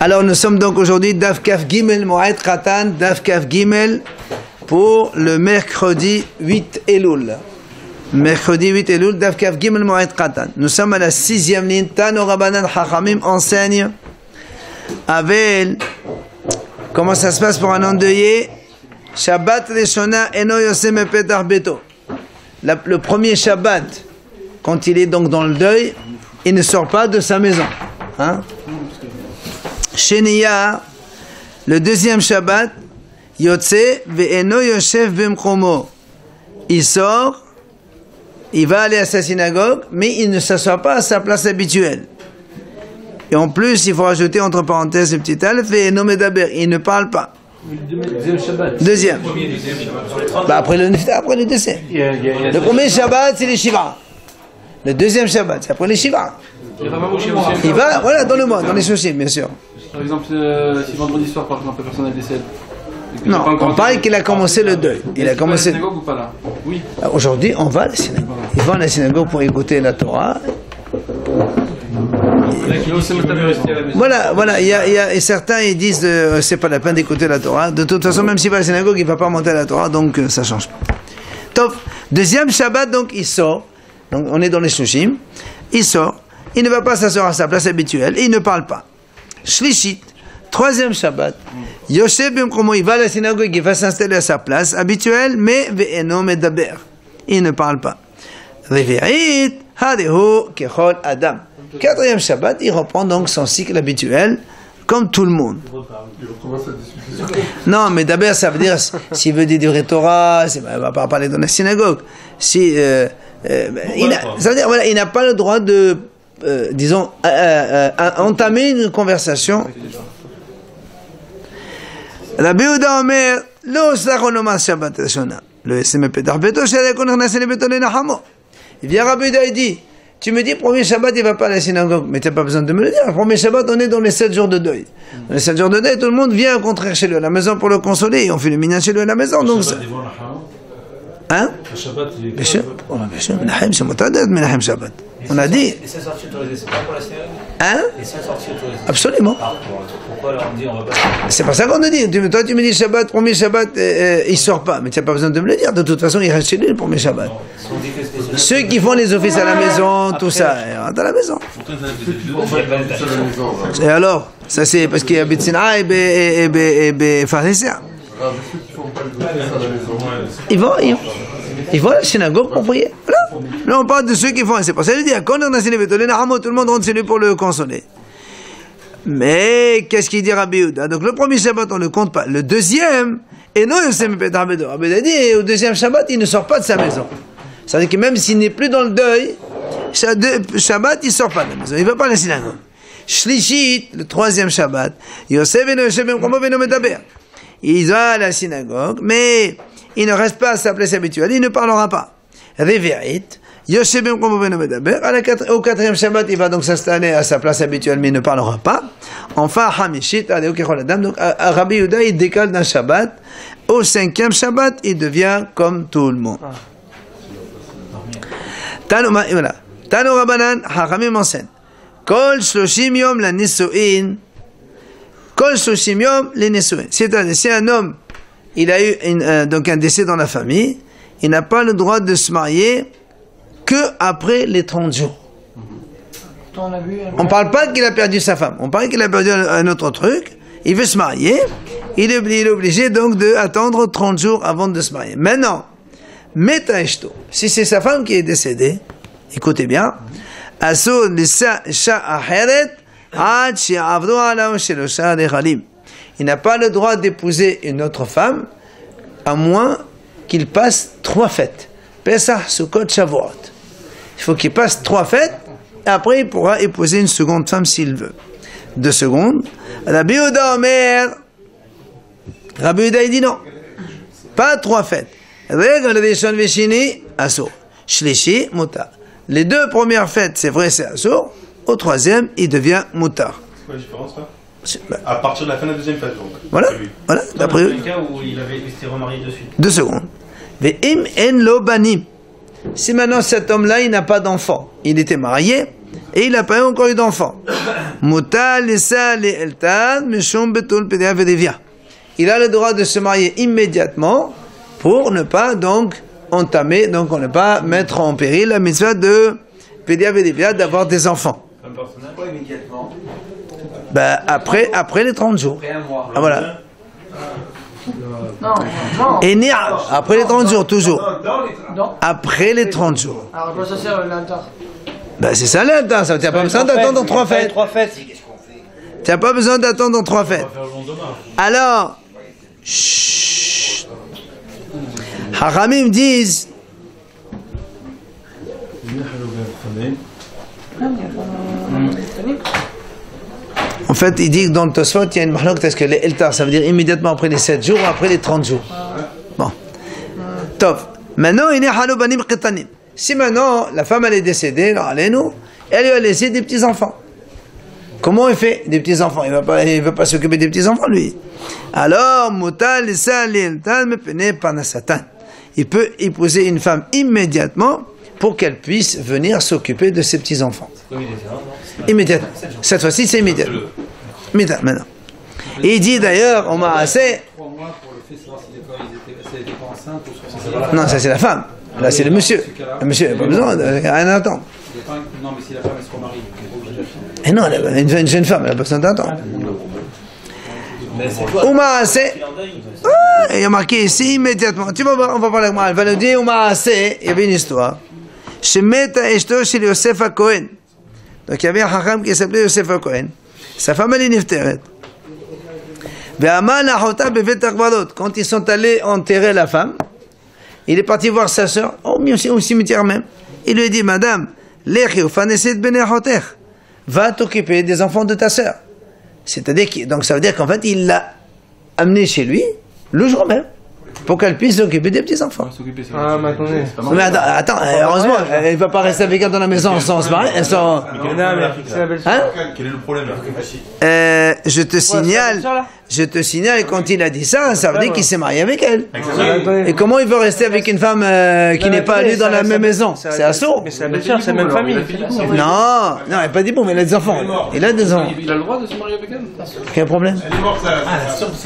Alors nous sommes donc aujourd'hui Daf Kaf Gimel Moed Katan, Daf Kaf Gimel pour le mercredi 8 Elul. Mercredi 8 Elul, Daf Kaf Gimel Moed Katan. Nous sommes à la 6e ligne. Tano Rabbanan Chachamim enseigne avec comment ça se passe pour un endeuillé. Shabbat Reshona Eno Yosem Petach Beto. Le premier Shabbat, quand il est donc dans le deuil, il ne sort pas de sa maison. Hein? Sheniya, le deuxième Shabbat, Yotze ve'eno yoshev b'mchomo. Il sort, il va aller à sa synagogue, mais il ne s'assoit pas à sa place habituelle. Et en plus, il faut rajouter entre parenthèses le petit alef, ve'eno medaber, il ne parle pas. Deuxième Shabbat. Deuxième. Bah après le deuxième. Le premier Shabbat, c'est les Shiva. Le deuxième Shabbat, c'est après les Shiva. Il va, voilà, dans le mois, dans les Shoshim, bien sûr. Par exemple, si vendredi soir, par exemple, la personne décède. Non, on parle qu'il a commencé le deuil. Il a commencé. À la synagogue ou pas là? Oui. Aujourd'hui, on va à la synagogue. Ils vont à la synagogue pour écouter la Torah. Voilà, il y a certains ils disent c'est pas la peine d'écouter la Torah. De toute façon, même s'il va à la synagogue, il va pas monter à la Torah, donc ça change pas. Top. Deuxième Shabbat, donc il sort. Donc on est dans les Shushim. Il sort. Il ne va pas s'asseoir à sa place habituelle. Il ne parle pas. Shlishit. Troisième Shabbat. Yoshev b'mchomo, il va à la synagogue, il va s'installer à sa place habituelle, mais ve'eno medaber. Il ne parle pas. Revi'it hadehu kechol adam. Quatrième Shabbat, il reprend donc son cycle habituel, comme tout le monde. Non, mais d'abord, ça veut dire, s'il veut dire du vrai Torah, il ne va pas parler dans la synagogue. Ça veut dire, voilà, il n'a pas le droit de, disons, entamer une conversation. Rabbi Yehuda Omer, lo sachonomas Shabbat Reshona. Le SM Petach Beto, Shalekon Nachnase Beto Lenachamo. Il vient Rabbi Yehuda et dit, tu me dis, premier Shabbat, il ne va pas à la synagogue. Mais tu n'as pas besoin de me le dire. Le premier Shabbat, on est dans les 7 jours de deuil. Dans les 7 jours de deuil, tout le monde vient au contraire chez lui à la maison pour le consoler. Et on fait le minyan chez lui à la maison. Donc, hein? Le Shabbat, bien sûr. Menachem, c'est Motadet, Menachem Shabbat. On a dit. Les 5 sorties autorisées, c'est pas pour la synagogue? Hein? Les 5 sorties autorisées. Absolument. Pourquoi alors on dit on va pas? C'est pas ça qu'on te dit. Toi, tu me dis Shabbat, premier Shabbat, il sort pas. Mais tu n'as pas besoin de me le dire. De toute façon, il reste chez lui le premier Shabbat. Ceux qui font les offices à la maison, tout ça, ils rentrent à la maison. Et alors? Ça, c'est parce qu'il y a Betsina et Pharisien. Ils vont à la synagogue pour prier. Voilà. Là, on parle de ceux qui font. C'est pour ça que je dis, quand on a tout le monde rentre chez lui pour le consoler. Mais, qu'est-ce qu'il dit Rabbi Yehuda? Donc, le premier Shabbat, on ne le compte pas. Le deuxième, et non, Rabbi Yehuda dit, au deuxième Shabbat, il ne sort pas de sa maison. Ça veut dire que même s'il n'est plus dans le deuil, Shabbat, il ne sort pas de la maison. Il ne va pas à la synagogue. Shlishit, le troisième Shabbat, Yosef eno yoshev b'mchomo ve'eno medaber. Il va à la synagogue, mais il ne reste pas à sa place habituelle, il ne parlera pas. Revi'it, Yoshev b'mchomo ve'eno medaber. Au quatrième Shabbat, il va donc s'installer à sa place habituelle, mais il ne parlera pas. Enfin, Hamishit, Adeu kechol adam. Donc, Rabbi Yehuda, il décale d'un Shabbat. Au cinquième Shabbat, il devient comme tout le monde. Voilà. Tano Rabbanan, Chachamim enseigne. Kol shloshim yom la nisuin. Kol shloshim yom les nisuin. C'est-à-dire, si un homme, il a eu donc un décès dans la famille, il n'a pas le droit de se marier que après les 30 jours. On ne parle pas qu'il a perdu sa femme. On parle qu'il a perdu un autre truc. Il veut se marier. Il est obligé donc d'attendre 30 jours avant de se marier. Maintenant, Metaeshto, si c'est sa femme qui est décédée, écoutez bien, Asur lisa isha aheret ad she'avdu alahu shelosha rechalim. Il n'a pas le droit d'épouser une autre femme à moins qu'il passe 3 fêtes. Pesach, Sukkot, Shavuot. Il faut qu'il passe 3 fêtes et après il pourra épouser une seconde femme s'il veut. 2 secondes. Rabbi Yehuda Omer, Rabbi Yehuda il dit non, pas 3 fêtes. Shlishi, mutar. Les 2 premières fêtes, c'est vrai, c'est assour. Au 3e, il devient mutar. C'est quoi la différence là? À partir de la fin de la 2e fête, donc. Voilà, voilà. D'après le cas où il s'était remarié de suite. 2 secondes. Ve'im en lo banim. Si maintenant cet homme-là, il n'a pas d'enfant, il était marié, et il n'a pas encore eu d'enfant. Mutal Nisa Eltan Mishum Betul Pédia Vedevia. Il a le droit de se marier immédiatement pour ne pas donc entamer, donc on ne pas mettre en péril la mitzvah de Pédia Vedevia d'avoir des enfants. Pas immédiatement. Ben, après les 30 jours. Après un mois. Ah, voilà. Non. Et né après les 30 jours, toujours. Non. Après les 30 jours. Alors, à quoi ça sert l'inter? Ben, c'est ça l'inter, ça. Tu n'as pas besoin d'attendre 3 fêtes. 3 fêtes. Tu n'as pas besoin d'attendre 3 fêtes. Alors, chut. Haramim disent. En fait, il dit que dans le Tosfot, il y a une mahlok, est-ce que les Eltar, ça veut dire immédiatement après les 7 jours ou après les 30 jours. Bon. Tov. Maintenant, il est halou banim qitanim. Si maintenant, la femme, elle est décédée, elle lui a laissé des petits-enfants. Comment il fait des petits-enfants? Il ne veut pas s'occuper des petits-enfants, lui. Alors, mutal lisa l'eltan me pene panasatan. Il peut épouser une femme immédiatement pour qu'elle puisse venir s'occuper de ses petits-enfants. Immédiatement. Cette fois-ci, c'est immédiat. Maintenant. Et il dit d'ailleurs, on m'a assez. 3 mois pour le fait de savoir si elle était pas enceinte ou soit. Non, ça c'est la femme. Là, c'est le monsieur. Le monsieur, il n'a pas besoin de rien attendre. Non, mais si la femme elle se remarie, elle est obligée d'attendre. Et non, une jeune femme, elle n'a pas besoin d'attendre. Ouma assez. Il y a marqué ici immédiatement. Tu vas voir, on va parler avec moi. Elle va nous dire, Ouma assez, il y avait une histoire. Shemeta eshto shel Yosef HaKohen. Donc il y avait un hacham qui s'appelait Yosef HaKohen. Sa femme elle est nifteret. Quand ils sont allés enterrer la femme, il est parti voir sa sœur, au cimetière même. Il lui a dit, Madame, va t'occuper des enfants de ta sœur. C'est-à-dire donc ça veut dire qu'en fait il l'a amenée chez lui le jour même pour qu'elle puisse s'occuper des petits enfants. Ah, mais attendez. Mais attends, heureusement, elle ne va pas rester avec elle dans la maison sans se marier. Quel est le problème là? Je te signale, quand il a dit ça, ça veut dire qu'il s'est marié avec elle. Et comment il veut rester avec une femme qui n'est pas allée dans la même maison? C'est assaut. Mais c'est la belle-sœur, c'est la même famille. Non, il n'a pas dit bon, mais il a des enfants. Il a des enfants. Il a le droit de se marier avec elle? Quel problème? Elle est morte, ça.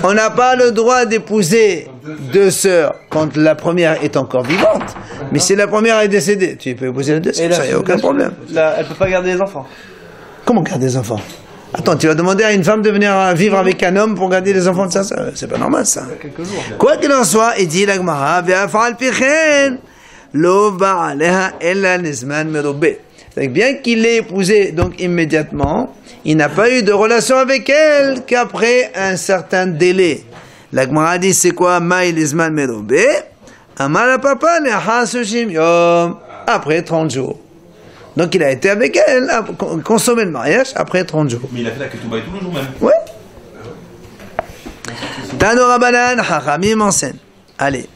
On n'a pas le droit d'épouser 2 sœurs quand la première est encore vivante. Mais si la première est décédée, tu peux épouser la deuxième, ça, il n'y a aucun problème. Elle peut pas garder les enfants. Comment garder des enfants? Attends, tu vas demander à une femme de venir vivre avec un homme pour garder les enfants de sa sœur? C'est pas normal, ça. Quoi qu'il en soit, il dit la Gemara, bien qu'il l'ait épousée donc immédiatement, il n'a pas eu de relation avec elle qu'après un certain délai. La Gemara dit c'est quoi? Maïlizman merobé, amala papa lehasoshim yom, après 30 jours. Donc il a été avec elle, a consommé le mariage après 30 jours. Mais il a fait la ketouba tous les jours même. Ouais. Tano Rabanan, Hachamim enseigne. Allez.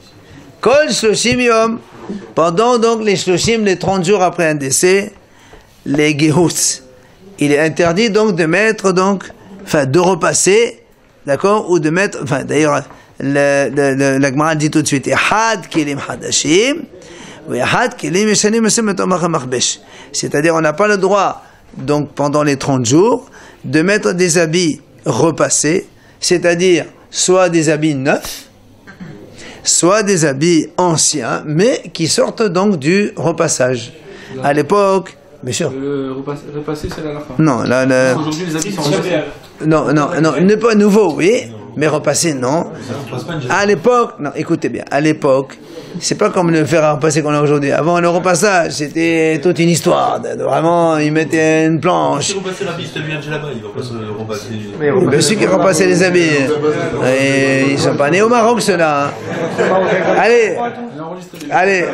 Kol shloshim yom, pendant donc les shloshim, les 30 jours après un décès, les gehus. Il est interdit donc de mettre donc, enfin de repasser, d'accord, ou de mettre, enfin d'ailleurs, la Gemara dit tout de suite, had kelim hadashim. C'est-à-dire, on n'a pas le droit, donc pendant les 30 jours, de mettre des habits repassés, c'est-à-dire soit des habits neufs, soit des habits anciens, mais qui sortent donc du repassage. À l'époque, bien sûr. Repasser, c'est à la fin. Non, là, aujourd'hui, les habits sont non, ne pas nouveau, oui, mais repasser, non. À l'époque, non, écoutez bien, à l'époque, c'est pas comme le fer à repasser qu'on a aujourd'hui. Avant, le repassage, c'était toute une histoire. Vraiment, ils mettaient une planche. Si repasser l'habit, c'était bien là-bas, il va pas se repasser. Mais ceux qui repassaient les habits, et ils sont pas nés au Maroc, ceux-là. Hein. Allez,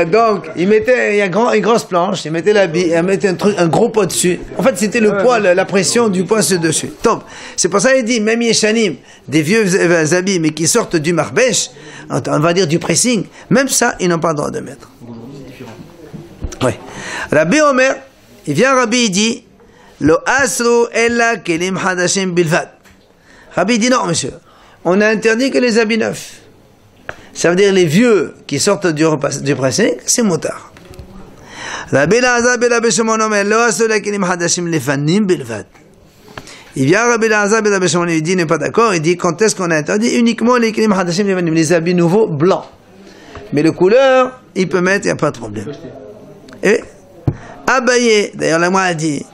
donc, ils mettaient une grosse planche, ils mettaient l'habit, ils mettaient un gros pot dessus. En fait, c'était le poids, la pression du poids dessus. Top. C'est pour ça qu'il dit, même Yeshanim, des vieux habits, mais qui sortent du marbèche, on va dire du pressing, même ça, ils n'ont pas le droit de mettre. Oui. Rabbi Omer, il vient, Rabbi, il dit, Lo asru ella kelim hadashim bilvad. Rabbi dit, non, monsieur, on a interdit que les habits neufs. Ça veut dire les vieux qui sortent du pressing, c'est motard. Rabbi Elazar ben Rabbi Shimon omer, lo asu lekelim hadashim lefanim bilvad. Il vient Rabbi Elazar ben Rabbi Shimon, il dit, il n'est pas d'accord, il dit, quand est-ce qu'on a interdit? Uniquement les kelim hadashim lefanim, les habits nouveaux blancs. Mais le couleur, il peut mettre, il n'y a pas de problème. Et Abaye, d'ailleurs la moi a dit,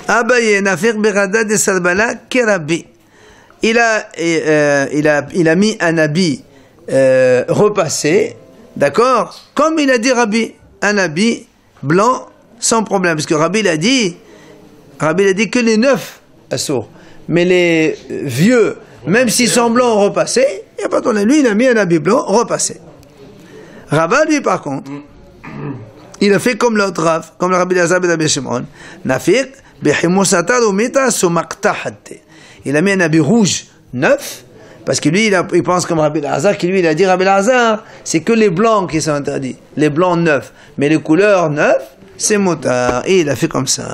Abaye nafir berada de Salbala kerabi. Il a mis un habit repassé, d'accord, comme il a dit Rabbi, un habit blanc sans problème, parce que Rabbi il a dit que les neufs assourds, mais les vieux, même s'ils sont blancs repassés, il n'y a pas de problème. Lui il a mis un habit blanc repassé. Rava lui par contre, il a fait comme l'autre Rav, comme le Rabbi Elazar ben Rabbi Shimon, nafir behimusata umita sumaktahate. Il a mis un habit rouge neuf, parce que lui, il pense comme Rabbi Elazar, qui lui, il a dit Rabbi Elazar, c'est que les blancs qui sont interdits, les blancs neufs, mais les couleurs neuves, c'est motard. Et il a fait comme ça.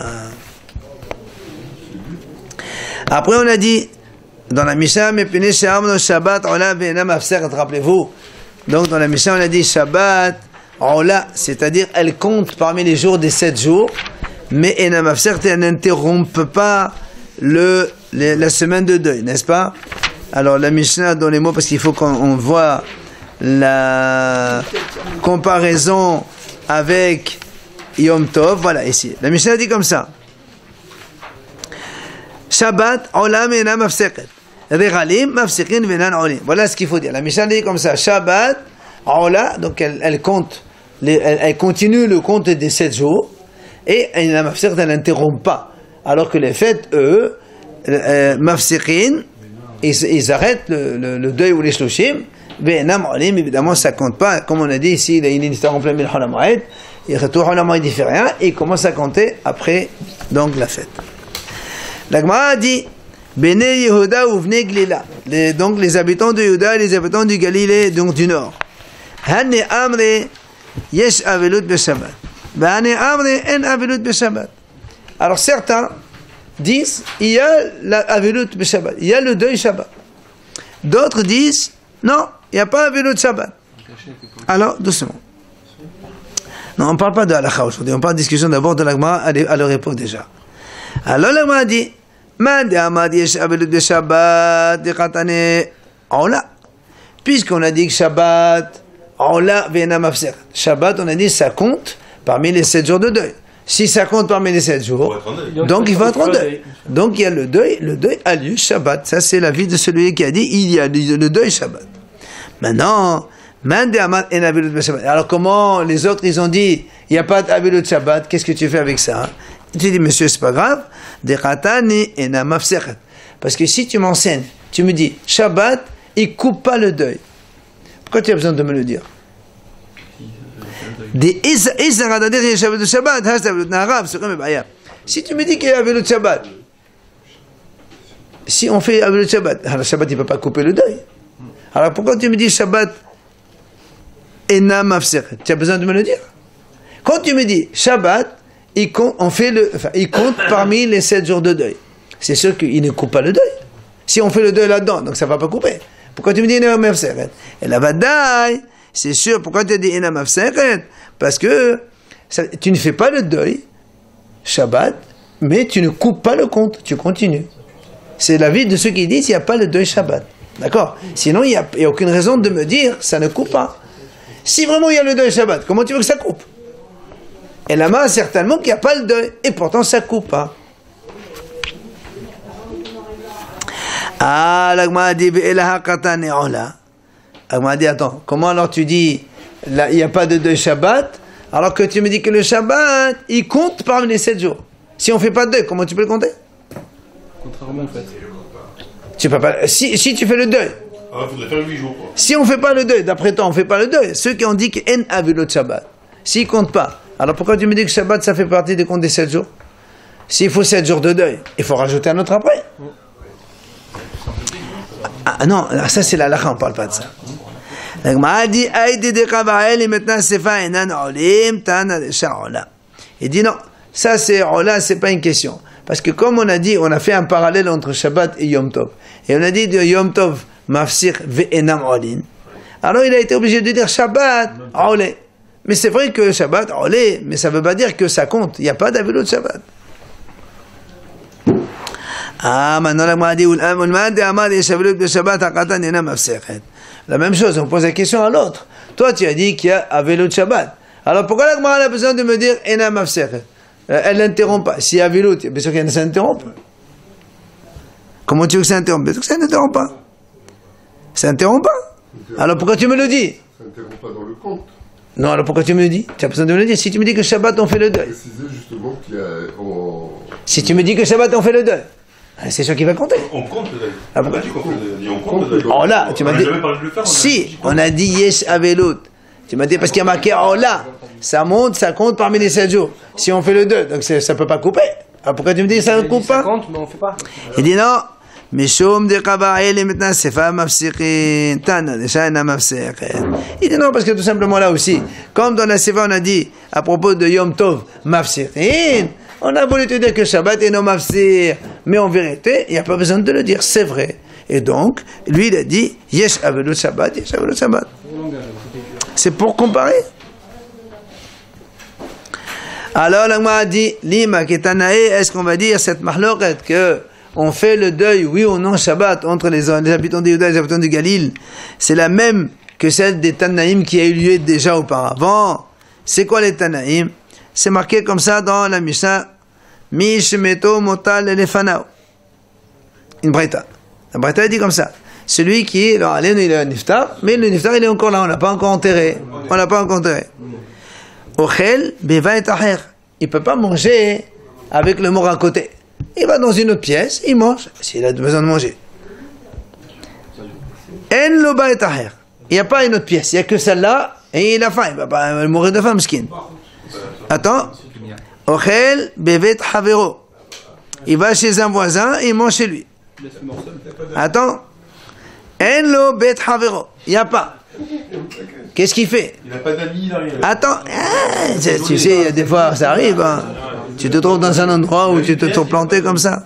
Après, on a dit, dans la Mishnah, Mepine She'amno Shabbat, Ola Ve'ena Mafseret, rappelez-vous. Donc, dans la Mishnah, on a dit Shabbat, Ola, c'est-à-dire, elle compte parmi les jours des 7 jours, mais Ena Mafseret, elle n'interrompt pas la semaine de deuil, n'est-ce pas? Alors la Mishnah dans les mots, parce qu'il faut qu'on voit la comparaison avec Yom Tov, voilà ici. La Mishnah dit comme ça. Shabbat, olam ena mafseket. Regalim, mafsekin venan olim. Voilà ce qu'il faut dire. La Mishnah dit comme ça. Shabbat, ola, donc elle compte, elle continue le compte des 7 jours, et la mafseket, elle n'interrompt pas. Alors que les fêtes, eux, mafsikin, ils arrêtent le deuil ou les shloshim, ve'enam olim, évidemment ça compte pas, comme on a dit ici, il a une histoire en plein milieu de Moed, il retourne à Moed, il fait rien, et il commence à compter après donc la fête. La Gemara a dit, Bene Yehuda ou Vne Glila, donc les habitants de Yehuda et les habitants du Galilée, donc du nord. Hanne amre, yesh avelut beshabbat. Hanne amre, en avelut beshabbat. Alors certains disent, il y a la avelut beshabbat, il y a le deuil Shabbat. D'autres disent, non, il n'y a pas avelut Shabbat. Alors, doucement. Non, on ne parle pas de halakha aujourd'hui, on parle de discussion d'abord de la Gemara à leur époque déjà. Alors la Gemara dit, man de amad yesh avelut beshabbat, de katane, ola. Puisqu'on a dit que Shabbat, ola ve'ena mafseret. Shabbat, on a dit, ça compte parmi les 7 jours de deuil. Si ça compte parmi les 7 jours, donc il faut être en deuil. Donc il y a le deuil a lieu Shabbat. Ça c'est l'avis de celui qui a dit il y a le deuil Shabbat. Maintenant, alors comment les autres ils ont dit il n'y a pas d'avilut Shabbat, qu'est-ce que tu fais avec ça? Tu dis monsieur c'est pas grave, parce que si tu m'enseignes, tu me dis Shabbat, il coupe pas le deuil. Pourquoi tu as besoin de me le dire? Si tu me dis qu'il y a avelut Shabbat, si on fait avelut Shabbat, alors Shabbat il ne peut pas couper le deuil. Alors pourquoi tu me dis Shabbat ena mafseret? Tu as besoin de me le dire. Quand tu me dis Shabbat, il compte parmi les 7 jours de deuil. C'est sûr qu'il ne coupe pas le deuil. Si on fait le deuil là-dedans, donc ça ne va pas couper. Pourquoi tu me dis ena mafseret? Et la vadaï, c'est sûr, pourquoi tu as dit ena mafseret? Parce que tu ne fais pas le deuil, Shabbat, mais tu ne coupes pas le compte, tu continues. C'est l'avis de ceux qui disent qu'il n'y a pas le deuil Shabbat. D'accord? Sinon, il n'y a aucune raison de me dire ça ne coupe pas. Si vraiment il y a le deuil Shabbat, comment tu veux que ça coupe? Et là-bas, certainement qu'il n'y a pas le deuil, et pourtant ça ne coupe pas. Ah, l'agma dit, l'agma dit, attends, comment alors tu dis il n'y a pas de deuil Shabbat, alors que tu me dis que le Shabbat, il compte parmi les 7 jours. Si on ne fait pas de deuil, comment tu peux le compter? Contrairement en fait. Tu peux pas. Si tu fais le deuil. Ah, il faudrait faire 8 jours, quoi. Si on ne fait pas le deuil, d'après toi, on ne fait pas le deuil. Ceux qui ont dit qu'en avelut Shabbat, s'ils ne comptent pas, alors pourquoi tu me dis que Shabbat, ça fait partie des comptes des 7 jours? S'il faut 7 jours de deuil, il faut rajouter un autre après. Ah non, ça c'est la halakha, on ne parle pas de ça. Il dit non, ça c'est Ola, c'est pas une question. Parce que comme on a dit, on a fait un parallèle entre Shabbat et Yom Tov. Et on a dit de Yom Tov, Mafsir ve'enam olin. Alors il a été obligé de dire Shabbat, Olé. Mais c'est vrai que Shabbat, olé, mais ça veut pas dire que ça compte. Il n'y a pas d'avélo de Shabbat. Ah, maintenant la Gemara dit, la même chose, on pose la question à l'autre. Toi, tu as dit qu'il y a avélo de Shabbat. Alors pourquoi la Gemara a besoin de me dire Ena Mafsechet? Elle n'interrompt pas. Si avélo, bien sûr qu'elle s'interrompt. Comment tu veux que ça interrompt? Bien sûr que ça n'interrompt pas. Ça n'interrompt pas. Alors pourquoi tu me le dis? Ça n'interrompt pas dans le compte. Non, alors pourquoi tu me le dis? Tu as besoin de me le dire. Si tu me dis que Shabbat on fait le deuil. Préciser justement qu'il y a. Si tu me dis que Shabbat on fait le deuil, c'est sûr qu'il va compter. On compte le deuil. Ah, On a dit qu'on fait le deuil. On compte le deuil. Oh là, tu m'as dit. jamais parlé de le faire. Si, on a dit Yesh Avelot. Tu m'as dit parce qu'il y a marqué oh là, ça monte, ça compte parmi les 7 jours. Si on fait le 2, donc ça ne peut pas couper. Alors pourquoi tu me dis que ça ne coupe pas? Ça compte, mais on fait pas. Il dit non. Mishum de Kabaïl et maintenant c'est pas mafsikin. Tana, déjà n'a mafsikin. Il dit non parce que tout simplement là aussi, comme dans la Seva on a dit à propos de Yom Tov, mafsikin. On a voulu te dire que Shabbat est non mafsir, mais en vérité, il n'y a pas besoin de le dire, c'est vrai. Et donc, lui il a dit Yesh Avelot Shabbat, Yesh Avelot Shabbat. C'est pour comparer. Alors, la Gemara dit, Lima Ketanae, est-ce qu'on va dire cette mahloket que on fait le deuil, oui ou non, Shabbat, entre les habitants de Yehuda et les habitants du Galil, c'est la même que celle des Tanaïm qui a eu lieu déjà auparavant. C'est quoi les Tanaïm? C'est marqué comme ça dans la Mishnah, Mishmeto Motal Elefanao. Une Braïta. La Braïta dit comme ça. Celui qui, alors, allez, il est un niftar, mais le niftar, il est encore là, on l'a pas encore enterré. On l'a pas encore enterré. Ochel, beva et taher. Il peut pas manger avec le mort à côté. Il va dans une autre pièce, il mange, s'il a besoin de manger. En lo ba et taher. Il n'y a pas une autre pièce, il n'y a que celle-là, et il a faim, il va pas mourir de faim, miskin. Attends. Ochel, bevet havero. Il va chez un voisin, et il mange chez lui. Attends. En lo bet havero. Il n'y a pas. Qu'est-ce qu'il fait? Il n'a pas d'amis, il n'a rien. Attends. Tu sais, des fois, ça arrive. Hein. Tu te trouves dans un endroit où tu te trouves planté comme ça.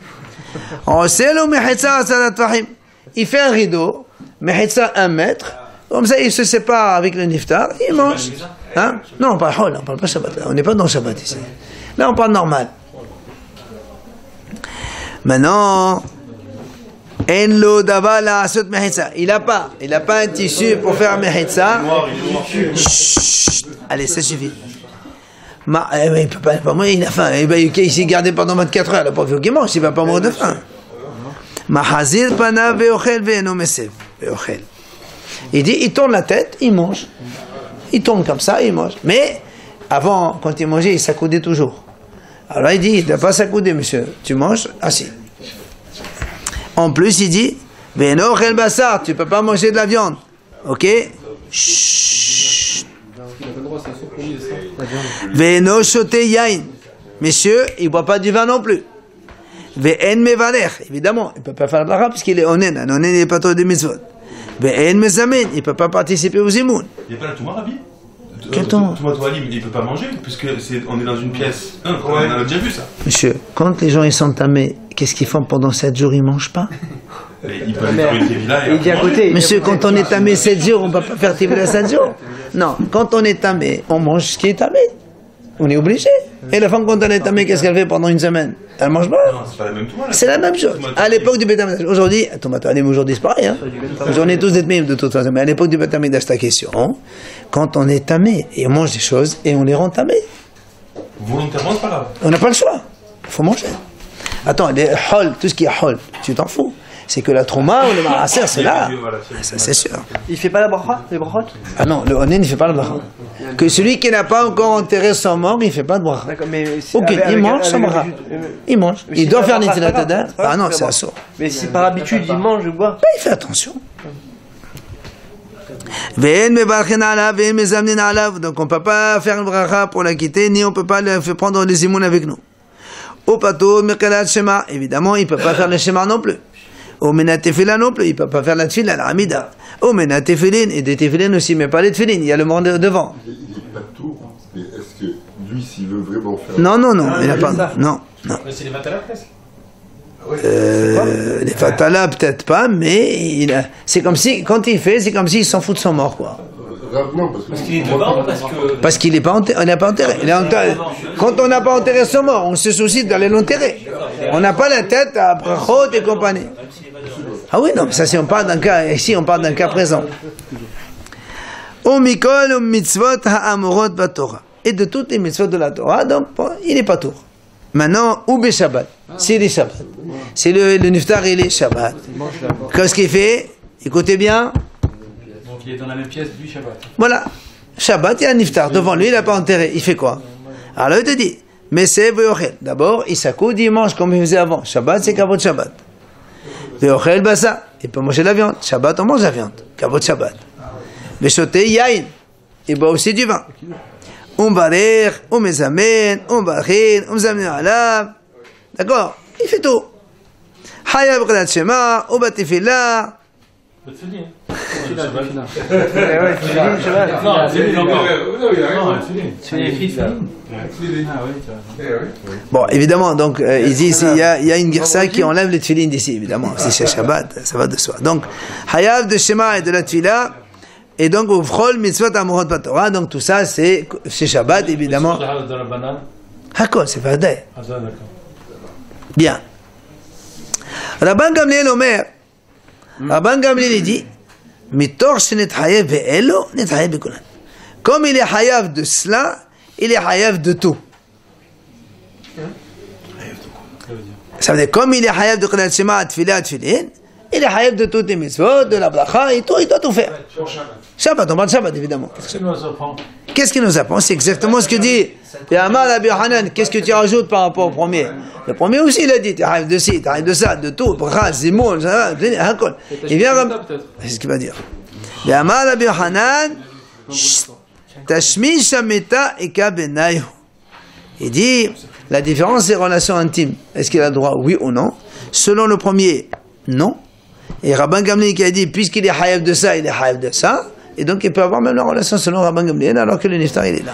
Il fait un rideau, mehitza 1 mètre. Comme ça, il se sépare avec le niftar. Il mange. Hein? Non, on parle hol, on parle pas Shabbat. On n'est pas dans Shabbat ici. Là, on parle normal. Maintenant... En lo davala asot mehitza. Il n'a pas un tissu pour faire mehitza. Allez, ça suffit. Il peut pas mourir, il a faim. Il s'est gardé pendant 24 heures. Il n'a pas vu qu'il mange, il ne va pas mourir de faim. Mahazir pana veochel ve'eno mesev. Il dit, il tourne la tête, il mange. Il tourne comme ça, il mange. Mais avant, quand il mangeait, il s'accoudait toujours. Alors il dit, il ne doit pas s'accouder, monsieur. Tu manges assis. En plus, il dit, Veno chel bassar, tu peux pas manger de la viande. Ok? Chut. Veno shote yain. Messieurs, il boit pas du vin non plus. Ve'en mevaler. Évidemment, il peut pas faire le bracha parce qu'il est onen. Un onen, il n'est pas trop de mitzvot. Ve'en mezamen. Il peut pas participer aux imoun. Il n'y a pas la Touma, Rabbi? Quel temps? Touma Toalim, il ne peut pas manger puisque on est dans une pièce. Non, on a déjà vu ça. Monsieur, quand les gens ils sont tamés, qu'est-ce qu'ils font pendant 7 jours? Ils mangent pas. Il peut faire une tevila et Il dit à côté. Monsieur, quand on est tamé 7 jours, on ne va pas faire tevila 7 jours. Non, quand on est tamé, on mange ce qui est tamé. On est obligé. Et la femme, quand elle est tamée, qu'est-ce qu'elle fait pendant une semaine? Elle mange pas. Non, c'est pas la même Touma. C'est la même chose. À l'époque du Beth Amikdash. Aujourd'hui, aujourd'hui c'est pareil. Hein. On est tous des tamés de toute façon. Mais à l'époque du Beth Amikdash, ta question, quand on est tamé, et on mange des choses, et on les rend tamés. Volontairement, c'est pas grave. On n'a pas le choix. Il faut manger. Attends, les hol, tout ce qui est hol, tu t'en fous. C'est que la trauma ou le maraser, c'est là. Ça, c'est sûr. Il fait pas la bracha, les brachot? Ah non, le onen, il ne fait pas la bracha. Que celui qui n'a pas encore enterré son mort, il ne fait pas de bracha. D'accord, mais Ok, il mange son bracha. Il mange. Il doit faire l'itilat tadar. Ah non, c'est assourd. Mais si par habitude il mange ou boit. Il fait attention. Donc on ne peut pas faire une bracha pour la quitter, ni on ne peut pas prendre les imouns avec nous. Au pato, évidemment, il ne peut pas faire le shema non plus. Au menatefila non plus, il ne peut pas faire la tefila, la hamida. Au menatefilin, et des tefilin aussi, mais pas les tefilin, il y a le monde devant. Il est pato, mais est-ce que lui, s'il veut vraiment faire. Non, il n'a pas. Non. C'est les Vatala presque. Les fatala peut-être pas, mais c'est comme si, quand il fait, c'est comme s'il s'en fout de son mort, quoi. Non, Parce qu'il est devant, parce que. Parce qu'il n'est pas enterré. Il est enterré. Quand on n'a pas enterré son mort, on se soucie d'aller l'enterrer. On n'a pas la tête à brachot et compagnie. Ah oui, non, mais ça, si on parle d'un cas, ici, on parle d'un cas présent. Mikol mitzvot ha'amorot batorah. Et de toutes les mitzvot de la Torah, donc, bon, il n'est pas tour. Maintenant, ou Shabbat. C'est les Shabbat. C'est le niftar et les Shabbat. Qu'est-ce qu'il fait? Écoutez bien. Donc il est dans la même pièce du Shabbat. Voilà. Shabbat, il y a un niftar. Devant lui, il n'a pas enterré. Il fait quoi? Alors, il te dit, mais c'est Veochel. D'abord, il s'accoude, il mange comme il faisait avant. Shabbat, c'est Kavod Shabbat. Veochel basa. Il peut manger la viande. Shabbat, on mange la viande. Kavod Shabbat. Veshoté yain. Il boit aussi du vin. Barer, mezamen, barin, mezamen alav. D'accord? Il fait tout. Hayav Qedat Shema, Batefila. Batefila. Non, c'est encore. Bon, évidemment, donc, il dit ici, il y a une girsa qui enlève les tefilines d'ici, évidemment. Si c'est Shabbat, ça va de soi. Donc, Hayav de Shema et de la Tefila. Et donc, au Vrol, Mitzvot Amorot Batorah, donc tout ça, c'est Shabbat, évidemment. Dans la banane. Hakol, c'est pas vrai. Ah, ça, d'accord. Bien. Rabban Gamliel Omer, Rabban Gamliel dit, Mitor shenet hayev ve'elo, net hayev bekulan. Comme il est hayav de cela, il est hayav de tout. Ça veut dire, comme il est hayav de Qedat Shema, Tfilah, Tfilin, il est hayav de toutes les mitzvot, de la bracha et tout, il doit tout faire. Shabbat, on parle de Shabbat, évidemment. Qu'est-ce qu'il nous apprend? C'est exactement ce que dit Yahama Rabbi Hanan. Qu'est-ce que tu rajoutes par rapport au premier? Le premier aussi, il a dit, tu arrives de ci, tu arrives de ça, de tout, bracha, zimoun, ça va, hakol. Il vient c'est ce qu'il va dire. Yahama Rabbi Hanan, Tashmi Shameta Eka Benayu. Il dit, la différence, c'est relation intime. Est-ce qu'il a le droit, oui ou non? Selon le premier, non. Et Rabban Gamliel qui a dit, puisqu'il est hayav de ça, il est hayav de ça. Et donc, il peut avoir même la relation selon Rabban Gamliel, alors que le niftar, il est là.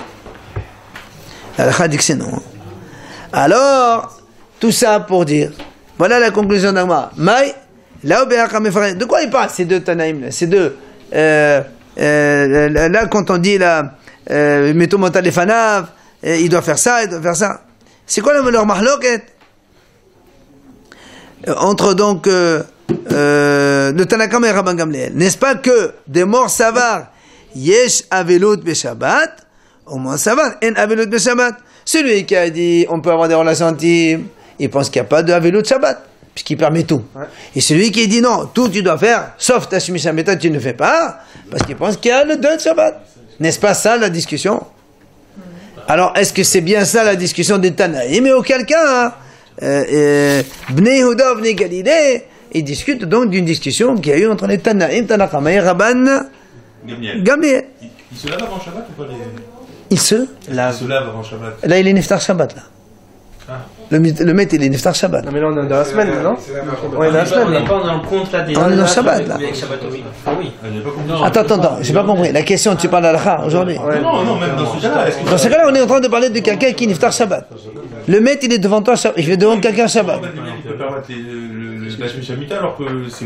La dit que c'est non. Alors, tout ça pour dire, voilà la conclusion d'Agma. Maï, là où de quoi il parle, ces deux Tanaïm, là, ces deux, là, quand on dit, là, mettons monta les fanav, il doit faire ça, il doit faire ça. C'est quoi leur mahloket? Entre donc, le Tanakam et Rabban Gamliel. N'est-ce pas que des morts savar, yesh avelut beshabbat, au moins savar, en avelut beshabbat. Celui qui a dit on peut avoir des relations intimes, il pense qu'il n'y a pas de avelut shabbat, puisqu'il permet tout. Ouais. Et celui qui dit non, tout tu dois faire, sauf ta shmishameta, tu ne fais pas, parce qu'il pense qu'il y a le deuil de shabbat. N'est-ce pas ça la discussion? Alors, est-ce que c'est bien ça la discussion des Tanaïm? Mais auquel cas, Bnei Yehuda, Bnei Galilée, ils discutent donc d'une discussion qu'il y a eu entre les Tanaïm, Tanakama et Rabban Gamliel. Il se lave avant Shabbat ou pas Il se lave avant Shabbat. Là, il est Niftar Shabbat, là. Ah. Le maître, il est Niftar Shabbat. Non, mais là, on est dans la semaine, non? On est dans la semaine. On n'est pas dans le compte, là, des... On est dans Shabbat, là. Ah oui. Attends, j'ai pas compris. La question, tu parles à l'Akha aujourd'hui? Non, même dans ce cas-là. Dans ce cas-là, on est en train de parler de quelqu'un qui est Niftar Shabbat. Le maître, il est devant toi, il fait devant quelqu'un Shabbat. Il peut permettre la Shemitah alors que c'est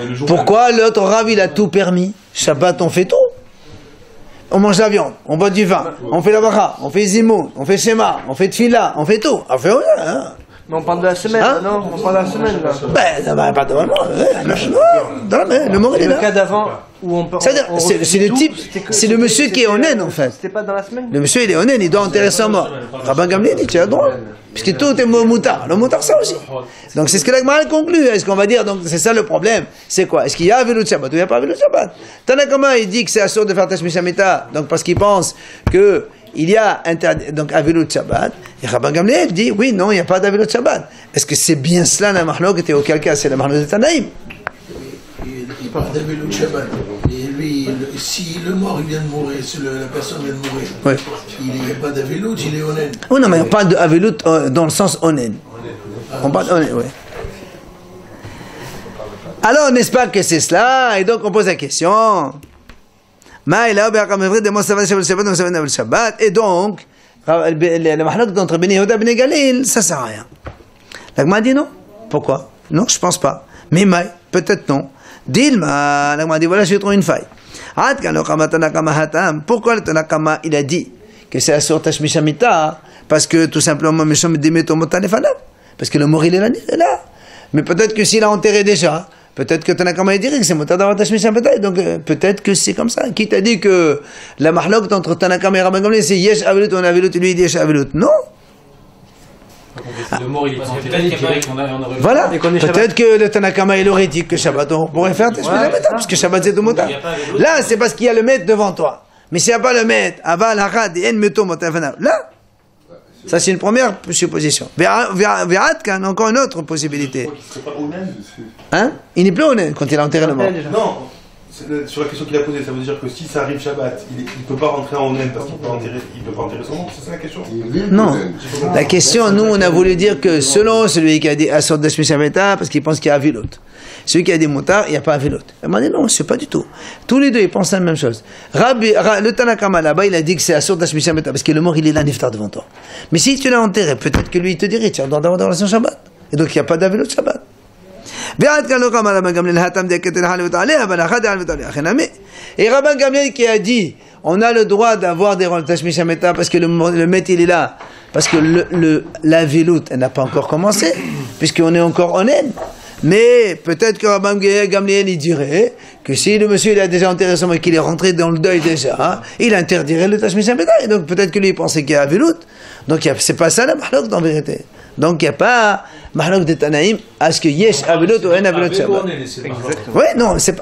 le jour. Pourquoi l'autre Rav, il a tout permis? Shabbat, on fait tout. On mange la viande, on boit du vin, on fait la bracha, on fait zimoun, on fait shema, on fait tfila, on fait tout. On fait rien, hein. Mais on parle de la semaine, hein? Non? On parle de la semaine, là. Ben, ça va pas de vraiment. Le mot, il est là. Le cas d'avant, où on peut. C'est le type, c'est le monsieur qui est onen, en fait. C'était pas dans la semaine? Le monsieur, il est onen, il doit enterrer son mort. Rabban Gamliel dit, tu as le droit. Puisque tout est moutar. Le moutar, ça aussi. Donc, c'est ce que l'Agma a conclu. Est-ce qu'on va dire, donc, c'est ça le problème? C'est quoi? Est-ce qu'il y a Avelut Shabbat ou il n'y a pas Avelut Shabbat? Tanakama, il dit que c'est assuré de faire Tashmi Shamita, donc, parce qu'il pense que il y a donc Avelut Shabbat. Et Rabban Gamliel dit, oui, non, il n'y a pas d'Avelut Shabbat. Est-ce que c'est bien cela la mahlok et auquel cas c'est la mahlok de Tanaïm? Il parle d'Avelut Shabbat. Et lui, si le mort il vient de mourir, si la personne vient de mourir, ouais. Il n'y a pas d'Avelut, il est onen. Oui, non, mais on parle d'Avelut dans le sens onen. On parle onen, oui. Alors, n'est-ce pas que c'est cela? Et donc, on pose la question. Et donc, le mahlok d'entre Bnei Yehuda et Bnei Galil, ça sert à rien. L'Agma dit non. Pourquoi? Non, je pense pas. Mais peut-être non. Dilma, l'Agma dit voilà, je trouve une faille. Pourquoi le Tanakama, il a dit que c'est Asur Tashmish Amita? Parce que tout simplement, parce que le mort il est là. Mais peut-être que s'il a enterré déjà, peut-être que Tanakama il dirait que c'est Motar d'avoir Tashmish Amita. Donc peut-être que c'est comme ça. Qui t'a dit que la mahlok entre Tanakama et Rabban Gamliel c'est Yesh Avilut ou Avilut, lui il dit Yesh Avilut? Non. Le mort il est enterré, il dirait qu'on aurait. Voilà. Peut-être que le Tanakama il aurait dit que Shabbat on pourrait faire Tashmish Amita parce que Shabbat c'est tout Motar. Là c'est parce qu'il y a le maître devant toi. Mais s'il n'y a pas le maître, Aval Harad et En Meto Motar là. Ça, c'est une première supposition. Ve'atkan, encore une autre possibilité. Hein? Il n'est plus honnête quand il a enterré le mort. Non, sur la question qu'il a posée, ça veut dire que si ça arrive Shabbat, il ne peut pas rentrer en honnête parce qu'il ne peut pas enterrer son mort, c'est ça la question? Non. La question, nous, on a voulu dire que selon celui qui a dit Asor Tashmish Amita, parce qu'il pense qu'il y a Avilot. Celui qui a dit Motar, il n'y a pas Avilot. Il m'a dit non, c'est pas du tout. Tous les deux, ils pensent la même chose. Le Tanakama là-bas, il a dit que c'est Asor Tashmish Amita, parce que le mort, il est là, Niftar devant toi. Mais si tu l'as enterré, peut-être que lui, il te dirait, tiens, on doit avoir des relations Shabbat. Et donc, il n'y a pas d'Avilot Shabbat. Et Rabban Gamliel qui a dit, on a le droit d'avoir des relations Tashmish Amita parce que le maître, il est là. Parce que la Vilut, elle n'a pas encore commencé, puisqu'on est encore honnête. Mais peut-être que Rabban Gamliel il dirait que si le monsieur il a déjà enterré son mort et qu'il est rentré dans le deuil déjà, il interdirait le Tashmish Amita. Et donc peut-être que lui il pensait qu'il y a Avilut. Donc c'est pas ça la mahlok en vérité. Donc il n'y a pas mahlok de Tanaïm à ce que yesh Avilut ou en Avilut Shabbat. Oui, non, c'est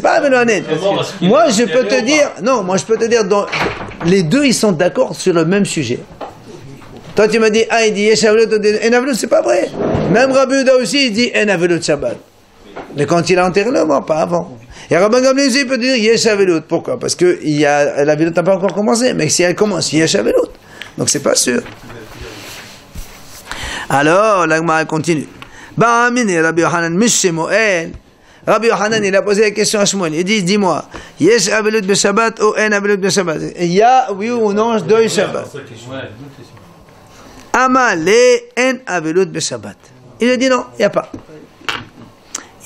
pas Avilut Anet. Moi je peux te dire, les deux ils sont d'accord sur le même sujet. Toi tu m'as dit, il dit Yesh Avilut en Avilut, c'est pas vrai. Même Rabbi Yehuda aussi il dit en Avilut Shabbat. Mais quand il a enterré le mort, pas avant. Et Rabban Gamliel aussi peut dire Yesh Avilut. Pourquoi? Parce que la Avilut n'a pas encore commencé. Mais si elle commence, Yesh Avilut. Donc c'est pas sûr. Alors, l'Agmara continue. Ba'amine Rabbi Yochanan Mishemoel. Rabbi Yochanan, il a posé la question à Shmuel. Il dit, dis-moi, Yesh Avilut B'Shabbat ou En Avilut B'Shabbat? Il y a, oui ou non, deux Shabbat. Amale En Avilut B'Shabbat. Il a dit non, il n'y a pas.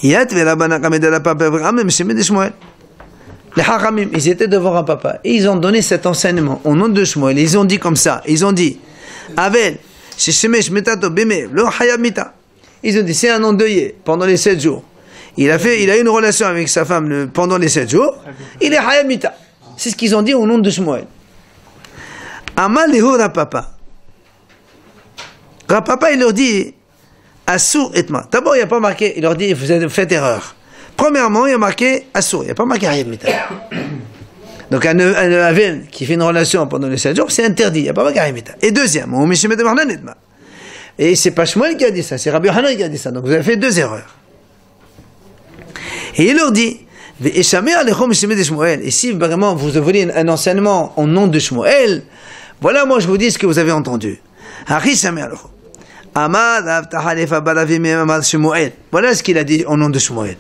Yat Rabban Gamliel la papa Abraham Mishemed Shmuel. Les Hachamim, ils étaient devant un papa. Et ils ont donné cet enseignement au nom de Shmuel. Ils ont dit comme ça. Ils ont dit, Avel, Shemesh Metato Bime, le Hayab Mita. Ils ont dit, c'est un endeuillé pendant les 7 jours. Il a eu une relation avec sa femme pendant les 7 jours. Il est Hayab Mita. C'est ce qu'ils ont dit au nom de Shmuel. Amal Lehu Rapapa. Rapapa, il leur dit, Asur etma. D'abord, il n'y a pas marqué, il leur dit, vous faites erreur. Premièrement, il y a marqué Assour, il n'y a pas marqué Hayab Mita. Donc un Avel qui fait une relation pendant les 7 jours, c'est interdit, il n'y a pas marqué Hayab Mita. Et deuxièmement, et c'est pas Shmuel qui a dit ça, c'est Rabbi Yochanan qui a dit ça. Donc vous avez fait 2 erreurs. Et il leur dit, et si vraiment vous voulez un enseignement au nom de Shmuel, voilà moi je vous dis ce que vous avez entendu. Voilà ce qu'il a dit au nom de Shmuel.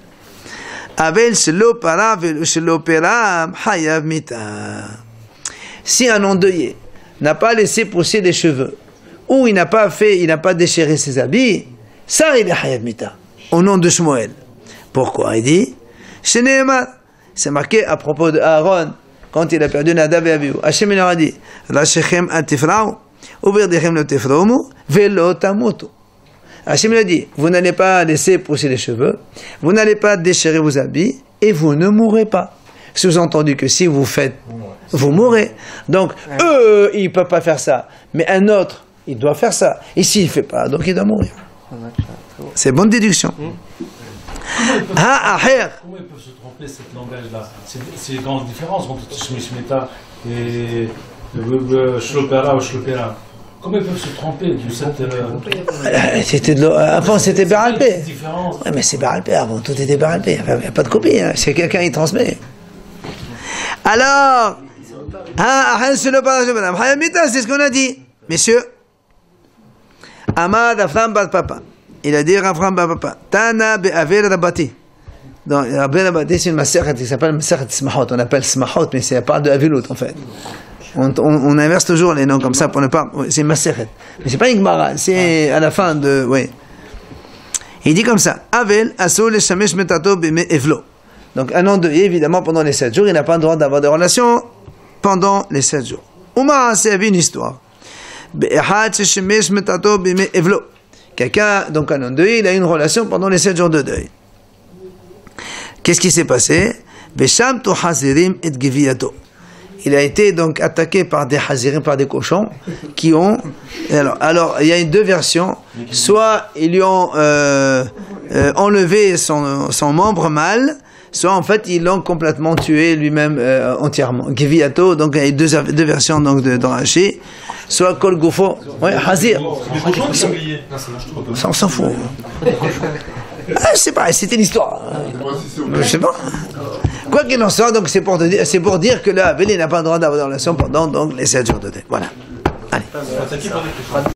Si un endeuillé n'a pas laissé pousser les cheveux, ou il n'a pas déchiré ses habits, ça il est Hayab Mita, au nom de Shmuel. Pourquoi? Il dit, c'est marqué à propos de Aaron, quand il a perdu Nadav et Abihu. Hachem il leur a dit, Rashechem atifra'u, uberdechem lo tifromu, velo tamutu. Hachem il a dit, vous n'allez pas laisser pousser les cheveux, vous n'allez pas déchirer vos habits, et vous ne mourrez pas. Sous-entendu que si vous faites, vous mourrez. Donc, eux, ils ne peuvent pas faire ça. Mais un autre, il doit faire ça. Et s'il ne fait pas, donc il doit mourir. C'est bonne déduction. Comment ils peuvent se tromper, cette langage-là? C'est une grande différence entre Shmita et Shlopera ou Shlopera. Comment ils peuvent se tromper de cette... Avant, c'était Baralpé. Oui, mais c'est Baralpé. Avant, tout était Baralpé. Il n'y a pas de copie. Hein. C'est quelqu'un qui transmet. Alors, c'est ce qu'on a dit. Messieurs, Amad Afram Bat Papa. Il a dit Afram Bat Papa. Tana Be'aver Rabati. Donc, Aver Rabati, c'est une maseret qui s'appelle Maseret Smahot. On appelle Smahot, mais c'est pas de Avilut en fait. On inverse toujours les noms comme ça pour ne pas. C'est Maseret. Mais c'est pas une Gemara, c'est à la fin de. Oui. Il dit comme ça Avel, Asol, Shamesh Metato, Bime Evlo. Donc un endeuillé, évidemment, pendant les 7 jours, il n'a pas le droit d'avoir des relations pendant les 7 jours. Ouma, c'est une histoire. Quelqu'un, donc un endeuillé, il a une relation pendant les 7 jours de deuil. Qu'est-ce qui s'est passé? Il a été donc attaqué par des hazirim, par des cochons, qui ont... Alors il y a deux versions. Soit ils lui ont enlevé son membre mâle, soit en fait ils l'ont complètement tué lui-même entièrement. Giviato, donc il y a deux versions donc de Rashi. Soit Kol Gufo, ouais, Hazir. Ça on s'en fout. C'est pas, c'était l'histoire. Je sais pas. Quoi qu'il en soit, donc c'est pour dire que là, Béli n'a pas le droit d'avoir de relation pendant donc les 7 jours de deuil. Voilà. Allez.